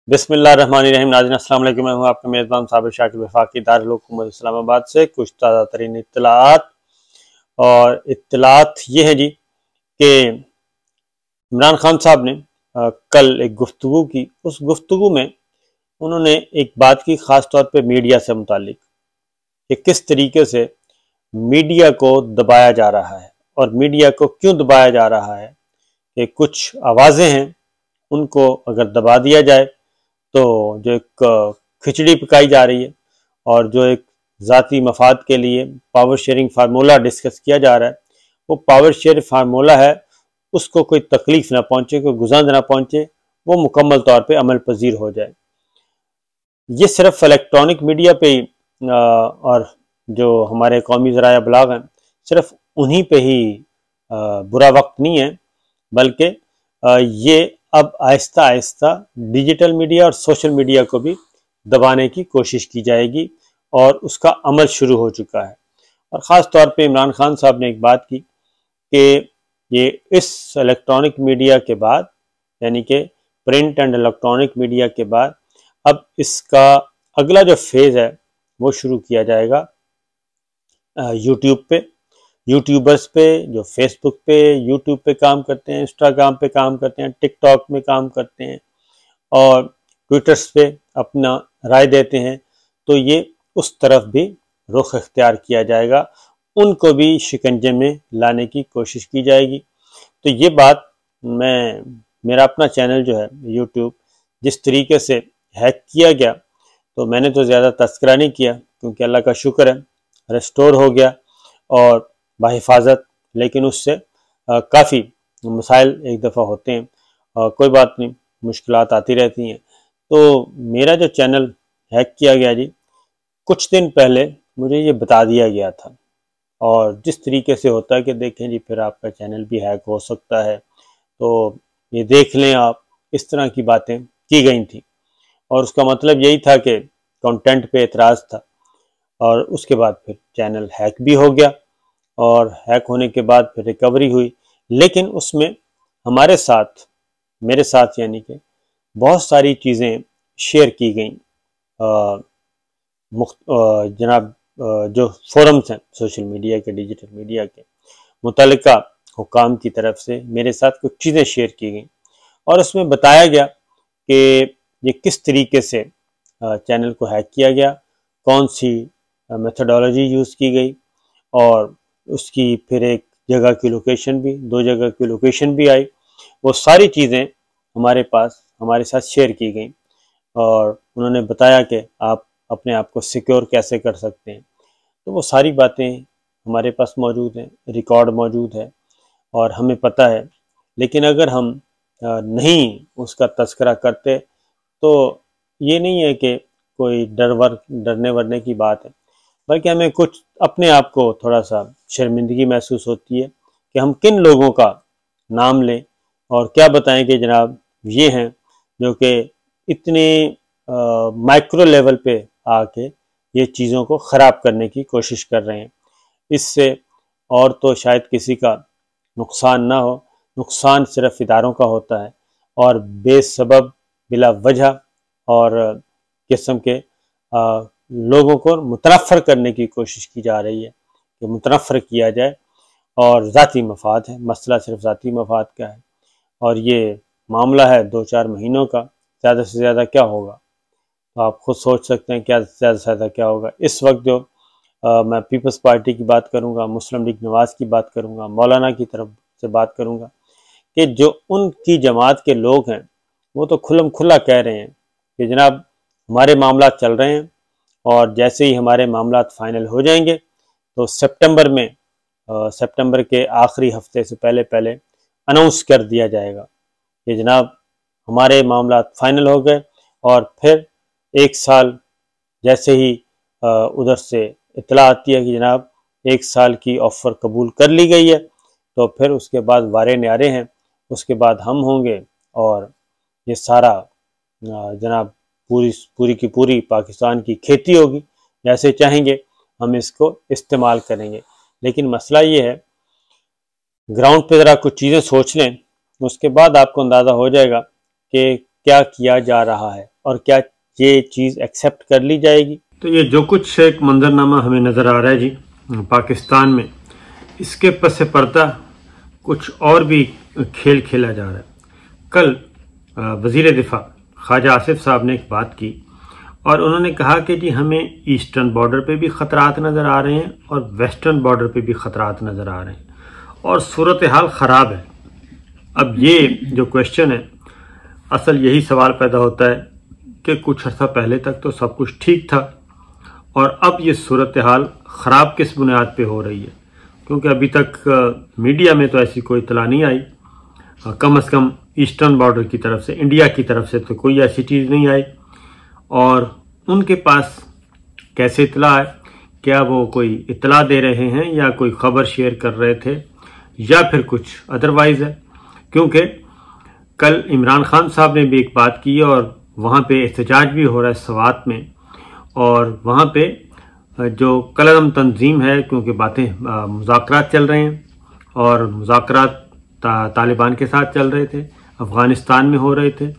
बिस्मिल्लाहिर्रहमानिर्रहीम। नाज़रीन अस्सलाम वालेकुम। मैं हूं आपका मेज़बान साबिर शाकिर वफाकी दारुल हुकूमत इस्लामाबाद से। कुछ ताज़ा तरीन इत्तलात ये है जी कि इमरान खान साहब ने कल एक गुफ्तगू की। उस गुफ्तगू में उन्होंने एक बात की, ख़ास तौर पे मीडिया से मुतालिक, कि किस तरीके से मीडिया को दबाया जा रहा है और मीडिया को क्यों दबाया जा रहा है। कि कुछ आवाज़ें हैं, उनको अगर दबा दिया जाए तो जो एक खिचड़ी पकाई जा रही है और जो एक ज़ाती मफाद के लिए पावर शेयरिंग फार्मूला डिस्कस किया जा रहा है, वो पावर शेयर फार्मूला है, उसको कोई तकलीफ ना पहुंचे, कोई गुजान ना पहुंचे, वो मुकम्मल तौर पे अमल पजीर हो जाए। ये सिर्फ इलेक्ट्रॉनिक मीडिया पे ही और जो हमारे कौमी ज़राया अबलाग हैं, सिर्फ उन्हीं पे ही बुरा वक्त नहीं है, बल्कि ये अब आहिस्ता आहिस्ता डिजिटल मीडिया और सोशल मीडिया को भी दबाने की कोशिश की जाएगी और उसका अमल शुरू हो चुका है। और ख़ास तौर पे इमरान खान साहब ने एक बात की कि ये इस इलेक्ट्रॉनिक मीडिया के बाद, यानी कि प्रिंट एंड इलेक्ट्रॉनिक मीडिया के बाद, अब इसका अगला जो फेज़ है वो शुरू किया जाएगा यूट्यूब पे, यूट्यूबर्स पे, जो फेसबुक पे, यूट्यूब पे काम करते हैं, इंस्टाग्राम पे काम करते हैं, टिकटॉक में काम करते हैं और ट्विटर्स पे अपना राय देते हैं, तो ये उस तरफ भी रुख इख्तियार किया जाएगा, उनको भी शिकंजे में लाने की कोशिश की जाएगी। तो ये बात मेरा अपना चैनल जो है यूट्यूब जिस तरीके से हैक किया गया, तो मैंने तो ज़्यादा तस्करा नहीं किया, क्योंकि अल्लाह का शुक्र है रेस्टोर हो गया और बाहिफाजत, लेकिन उससे काफ़ी मसाइल एक दफ़ा होते हैं। कोई बात नहीं, मुश्किलात आती रहती हैं। तो मेरा जो चैनल हैक किया गया जी, कुछ दिन पहले मुझे ये बता दिया गया था, और जिस तरीके से होता है कि देखें जी फिर आपका चैनल भी हैक हो सकता है, तो ये देख लें आप, इस तरह की बातें की गई थी। और उसका मतलब यही था कि कंटेंट पे एतराज़ था, और उसके बाद फिर चैनल हैक भी हो गया और हैक होने के बाद फिर रिकवरी हुई। लेकिन उसमें हमारे साथ, मेरे साथ यानी कि बहुत सारी चीज़ें शेयर की गई। जनाब जो फोरम्स हैं सोशल मीडिया के, डिजिटल मीडिया के, मुतल्लिका हुकाम की तरफ से मेरे साथ कुछ चीज़ें शेयर की गई और उसमें बताया गया कि ये किस तरीके से चैनल को हैक किया गया, कौन सी मेथोडोलॉजी यूज़ की गई, और उसकी फिर एक जगह की लोकेशन भी, 2 जगह की लोकेशन भी आई। वो सारी चीज़ें हमारे साथ शेयर की गई और उन्होंने बताया कि आप अपने आप को सिक्योर कैसे कर सकते हैं। तो वो सारी बातें हमारे पास मौजूद हैं, रिकॉर्ड मौजूद है और हमें पता है। लेकिन अगर हम नहीं उसका तज़किरा करते, तो ये नहीं है कि कोई डरने वरने की बात है, बल्कि हमें कुछ अपने आप को थोड़ा सा शर्मिंदगी महसूस होती है कि हम किन लोगों का नाम लें और क्या बताएं कि जनाब ये हैं जो कि इतने माइक्रो लेवल पे आके ये चीज़ों को ख़राब करने की कोशिश कर रहे हैं। इससे और तो शायद किसी का नुकसान ना हो, नुकसान सिर्फ इदारों का होता है और बेसबब बिला वजह और किस्म के लोगों को मुतनफ़र करने की कोशिश की जा रही है कि मुतनफ़र किया जाए, और ज़ाती मफाद है, मसला सिर्फ ज़ाती मफाद का है और ये मामला है 2-4 महीनों का, ज़्यादा से ज़्यादा क्या होगा। तो आप खुद सोच सकते हैं क्या ज़्यादा से ज़्यादा क्या होगा। इस वक्त जो मैं पीपल्स पार्टी की बात करूँगा, मुस्लिम लीग नवाज़ की बात करूँगा, मौलाना की तरफ से बात करूँगा, कि जो उनकी जमात के लोग हैं वो तो खुल्लम खुल्ला कह रहे हैं कि जनाब हमारे मामला चल रहे हैं और जैसे ही हमारे मामला फाइनल हो जाएंगे तो सितंबर के आखिरी हफ्ते से पहले पहले अनाउंस कर दिया जाएगा कि जनाब हमारे मामला फाइनल हो गए। और फिर 1 साल जैसे ही उधर से इत्तला आती है कि जनाब 1 साल की ऑफ़र कबूल कर ली गई है, तो फिर उसके बाद वारे न्यारे हैं, उसके बाद हम होंगे और ये सारा जनाब पूरी की पूरी पाकिस्तान की खेती होगी, जैसे चाहेंगे हम इसको इस्तेमाल करेंगे। लेकिन मसला ये है, ग्राउंड पे ज़रा कुछ चीज़ें सोच लें, उसके बाद आपको अंदाज़ा हो जाएगा कि क्या किया जा रहा है। और क्या ये चीज़ एक्सेप्ट कर ली जाएगी। तो ये जो कुछ एक मंजरनामा हमें नज़र आ रहा है जी पाकिस्तान में, इसके पस पर्दा कुछ और भी खेल खेला जा रहा है। कल वज़ीर दिफा ख्वाजा आसिफ साहब ने एक बात की और उन्होंने कहा कि जी हमें ईस्टर्न बॉर्डर पे भी ख़तरात नज़र आ रहे हैं और वेस्टर्न बॉर्डर पे भी ख़तरात नज़र आ रहे हैं और सूरत हाल ख़राब है। अब ये जो क्वेश्चन है, असल यही सवाल पैदा होता है कि कुछ अर्सा पहले तक तो सब कुछ ठीक था और अब ये सूरत हाल ख़राब किस बुनियाद पे हो रही है, क्योंकि अभी तक मीडिया में तो ऐसी कोई इतला नहीं आई, कम से कम ईस्टर्न बॉर्डर की तरफ से, इंडिया की तरफ से तो कोई ऐसी चीज़ नहीं आई। और उनके पास कैसे इतला है, क्या वो कोई इतला दे रहे हैं या कोई ख़बर शेयर कर रहे थे या फिर कुछ अदरवाइज़ है, क्योंकि कल इमरान खान साहब ने भी एक बात की और वहाँ पे एहतजाज भी हो रहा है सवात में, और वहाँ पे जो कलअदम तंजीम है, क्योंकि बातें मुज़ाकरात चल रहे हैं और मुज़ाकरात तालिबान के साथ चल रहे थे, अफ़गानिस्तान में हो रहे थे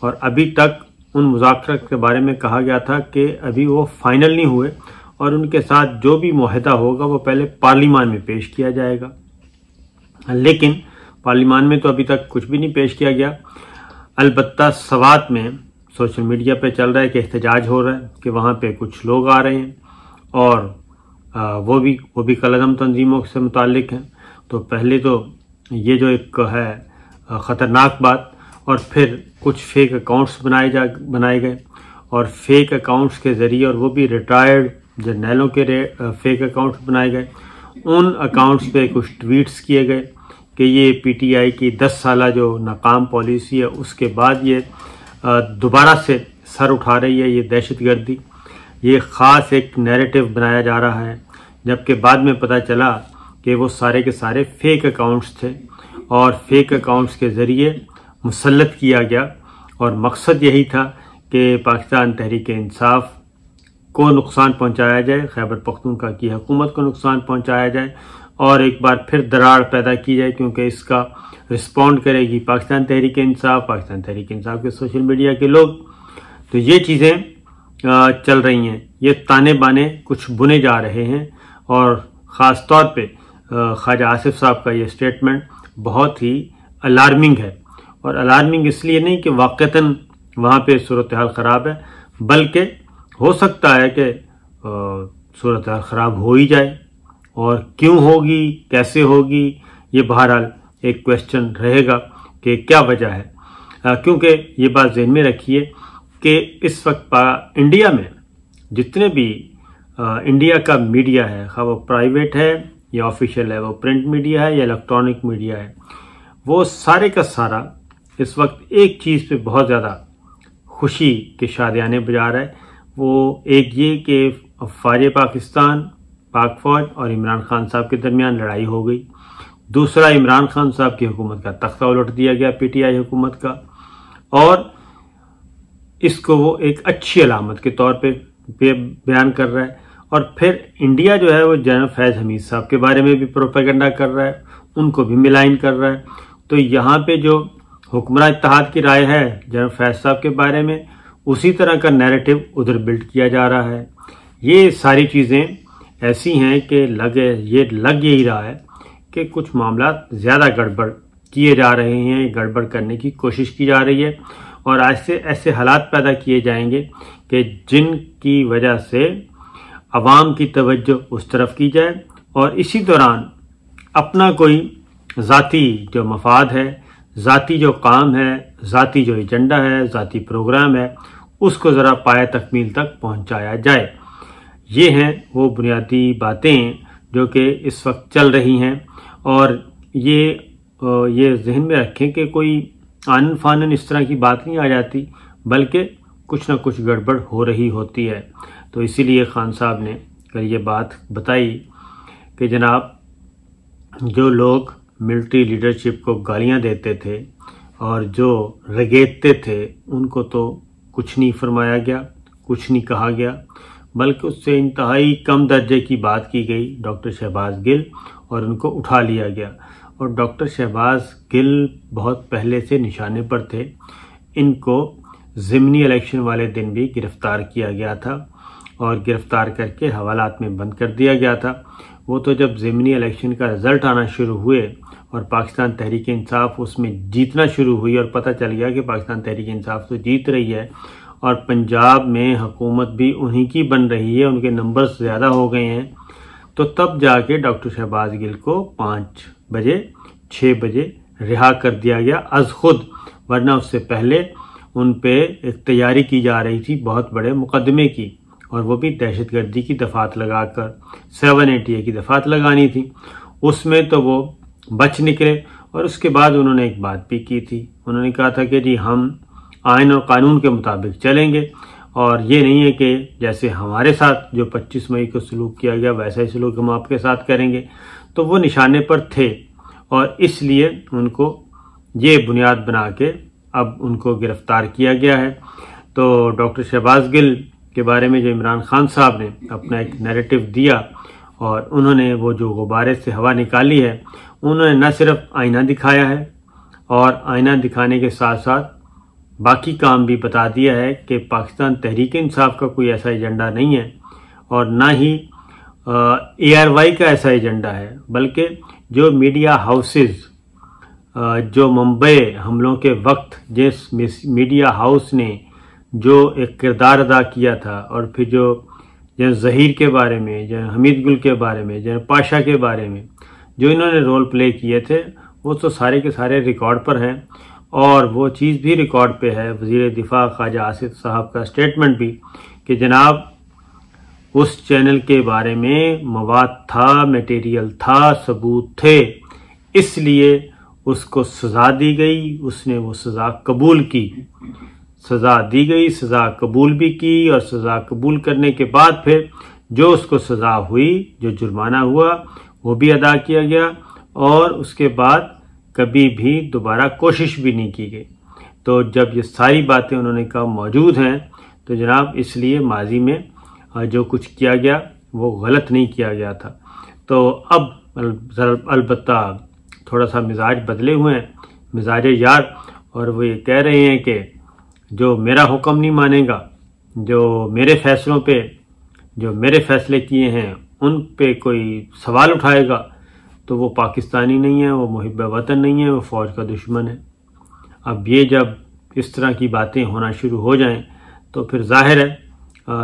और अभी तक उन मुज़ाकरात के बारे में कहा गया था कि अभी वो फाइनल नहीं हुए और उनके साथ जो भी मुआहदा होगा वो पहले पार्लिमान में पेश किया जाएगा। लेकिन पार्लिमान में तो अभी तक कुछ भी नहीं पेश किया गया। अलबत्ता सवात में सोशल मीडिया पे चल रहा है कि एहतजाज हो रहा है कि वहाँ पे कुछ लोग आ रहे हैं और वो भी कलअदम तंजीमों से मुताल्लिक हैं। तो पहले तो ये जो एक है ख़तरनाक बात, और फिर कुछ फेक अकाउंट्स बनाए गए और फेक अकाउंट्स के ज़रिए, और वो भी रिटायर्ड जर्नैलों के फेक अकाउंट्स बनाए गए। उन अकाउंट्स पे कुछ ट्वीट्स किए गए कि ये पीटीआई की 10 साला जो नाकाम पॉलिसी है उसके बाद ये दोबारा से सर उठा रही है, ये दहशतगर्दी, ये ख़ास एक नैरेटिव बनाया जा रहा है। जबकि बाद में पता चला कि वो सारे के सारे फेक अकाउंट्स थे और फेक अकाउंट्स के ज़रिए मुसल्लत किया गया और मकसद यही था कि पाकिस्तान तहरीक इंसाफ को नुकसान पहुंचाया जाए, खैबर पख्तूनख्वा की हुकूमत को नुकसान पहुंचाया जाए और एक बार फिर दरार पैदा की जाए, क्योंकि इसका रिस्पॉन्ड करेगी पाकिस्तान तहरीक इंसाफ के सोशल मीडिया के लोग। तो ये चीज़ें चल रही हैं, ये ताने बाने कुछ बुने जा रहे हैं और ख़ास तौर पे ख्वाजा आसिफ साहब का ये स्टेटमेंट बहुत ही अलार्मिंग है। और अलार्मिंग इसलिए नहीं कि वाक़तन वहाँ पे सूरत हाल ख़राब है, बल्कि हो सकता है कि सूरत हाल ख़राब हो ही जाए, और क्यों होगी, कैसे होगी, ये बहरहाल एक क्वेश्चन रहेगा कि क्या वजह है। क्योंकि ये बात ज़हन में रखिए कि इस वक्त इंडिया में जितने भी इंडिया का मीडिया है, खा वो प्राइवेट है या ऑफिशियल है, वो प्रिंट मीडिया है या इलेक्ट्रॉनिक मीडिया है, वो सारे का सारा इस वक्त एक चीज़ पे बहुत ज़्यादा खुशी के शादियाने बजा रहा है। वो एक ये कि फ़ौज पाकिस्तान, पाक फ़ौज और इमरान खान साहब के दरमियान लड़ाई हो गई। दूसरा, इमरान खान साहब की हुकूमत का तख्ता उलट दिया गया पीटीआई हुकूमत का, और इसको वो एक अच्छी अलामत के तौर पे बयान कर रहा है। और फिर इंडिया जो है वो जनरल फैज़ हमीद साहब के बारे में भी प्रोपेगेंडा कर रहा है, उनको भी मिलाइन कर रहा है। तो यहाँ पे जो हुक्मरान इत्तेहाद की राय है जनरल फैज़ साहब के बारे में, उसी तरह का नैरेटिव उधर बिल्ड किया जा रहा है। ये सारी चीज़ें ऐसी हैं कि लग यही रहा है कि कुछ मामला ज़्यादा गड़बड़ किए जा रहे हैं, गड़बड़ करने की कोशिश की जा रही है और आज से ऐसे हालात पैदा किए जाएंगे कि जिनकी वजह से अवाम की तवज्जो उस तरफ की जाए और इसी दौरान अपना कोई ज़ाती जो मफाद है, ज़ाती जो काम है, ज़ाती जो एजेंडा है, ज़ाती प्रोग्राम है, उसको ज़रा पाया तकमील तक पहुंचाया जाए। ये हैं वो बुनियादी बातें जो कि इस वक्त चल रही हैं और ये जहन में रखें कि कोई आनन फानन इस तरह की बात नहीं आ जाती, बल्कि कुछ ना कुछ गड़बड़ हो रही होती है। तो इसीलिए खान साहब ने कल ये बात बताई कि जनाब, जो लोग मिलिट्री लीडरशिप को गालियां देते थे और जो रगेदते थे, उनको तो कुछ नहीं फरमाया गया, कुछ नहीं कहा गया, बल्कि उससे इंतहाई कम दर्जे की बात की गई डॉक्टर शहबाज गिल और उनको उठा लिया गया। और डॉक्टर शहबाज गिल बहुत पहले से निशाने पर थे, इनको ज़िमनी इलेक्शन वाले दिन भी गिरफ्तार किया गया था और गिरफ्तार करके हवालात में बंद कर दिया गया था। वो तो जब ज़िमनी इलेक्शन का रिज़ल्ट आना शुरू हुए और पाकिस्तान तहरीक इंसाफ उसमें जीतना शुरू हुई और पता चल गया कि पाकिस्तान तहरीक इंसाफ तो जीत रही है और पंजाब में हुकूमत भी उन्हीं की बन रही है, उनके नंबर्स ज़्यादा हो गए हैं, तो तब जाके डॉक्टर शहबाज गिल को 5 बजे 6 बजे रिहा कर दिया गया अज खुद, वरना उससे पहले उन पे एक तैयारी की जा रही थी बहुत बड़े मुकदमे की, और वो भी दहशतगर्दी की दफात लगाकर 780A की दफात लगानी थी। उसमें तो वो बच निकले और उसके बाद उन्होंने एक बात भी की थी। उन्होंने कहा था कि जी हम आइन और कानून के मुताबिक चलेंगे और ये नहीं है कि जैसे हमारे साथ जो 25 मई को सलूक किया गया वैसा ही सलूक हम आपके साथ करेंगे। तो वो निशाने पर थे और इसलिए उनको ये बुनियाद बना के अब उनको गिरफ्तार किया गया है। तो डॉक्टर शहबाज गिल के बारे में जो इमरान खान साहब ने अपना एक नैरेटिव दिया और उन्होंने वो जो गुब्बारे से हवा निकाली है, उन्होंने न सिर्फ आईना दिखाया है और आईना दिखाने के साथ साथ बाकी काम भी बता दिया है कि पाकिस्तान तहरीक इंसाफ का कोई ऐसा एजेंडा नहीं है और ना ही ARY का ऐसा एजेंडा है, बल्कि जो मीडिया हाउसेस जो मुंबई हमलों के वक्त जिस मीडिया हाउस ने जो एक किरदार अदा किया था और फिर जो ज़हीर के बारे में, जो हमीद गुल के बारे में, जो पाशा के बारे में जो इन्होंने रोल प्ले किए थे, वो तो सारे के सारे रिकॉर्ड पर हैं और वो चीज़ भी रिकॉर्ड पे है, वज़ीर दिफा ख्वाजा आसिफ साहब का स्टेटमेंट भी, कि जनाब उस चैनल के बारे में मवाद था, मटेरियल था, सबूत थे, इसलिए उसको सज़ा दी गई, उसने वो सज़ा कबूल की, सज़ा दी गई, सज़ा कबूल भी की और सज़ा कबूल करने के बाद फिर जो उसको सज़ा हुई, जो जुर्माना हुआ वो भी अदा किया गया और उसके बाद कभी भी दोबारा कोशिश भी नहीं की गई। तो जब ये सारी बातें उन्होंने कहा मौजूद हैं तो जनाब इसलिए माजी में जो कुछ किया गया वो गलत नहीं किया गया था। तो अब अलबत्ता थोड़ा सा मिजाज बदले हुए हैं, मिजाज यार, और वो ये कह रहे हैं कि जो मेरा हुक्म नहीं मानेगा, जो मेरे फैसलों पे, जो मेरे फैसले किए हैं उन पे कोई सवाल उठाएगा तो वो पाकिस्तानी नहीं है, वो मुहिब वतन नहीं है, वो फ़ौज का दुश्मन है। अब ये जब इस तरह की बातें होना शुरू हो जाएं तो फिर जाहिर है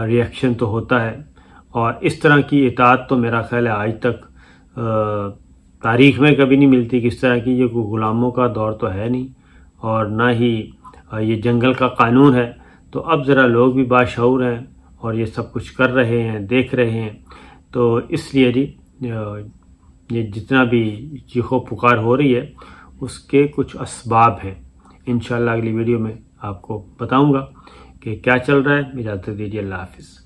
रिएक्शन तो होता है और इस तरह की इताअत तो मेरा ख्याल है आज तक तारीख़ में कभी नहीं मिलती किस तरह की। ये कोई ग़ुलामों का दौर तो है नहीं और ना ही ये जंगल का कानून है। तो अब ज़रा लोग भी बाशऊर हैं और ये सब कुछ कर रहे हैं, देख रहे हैं, तो इसलिए जी ये जितना भी चीखो पुकार हो रही है उसके कुछ असबाब हैं। इंशाअल्लाह अगली वीडियो में आपको बताऊंगा कि क्या चल रहा है। इजाज़त दीजिए, अल्लाह हाफ़िज़।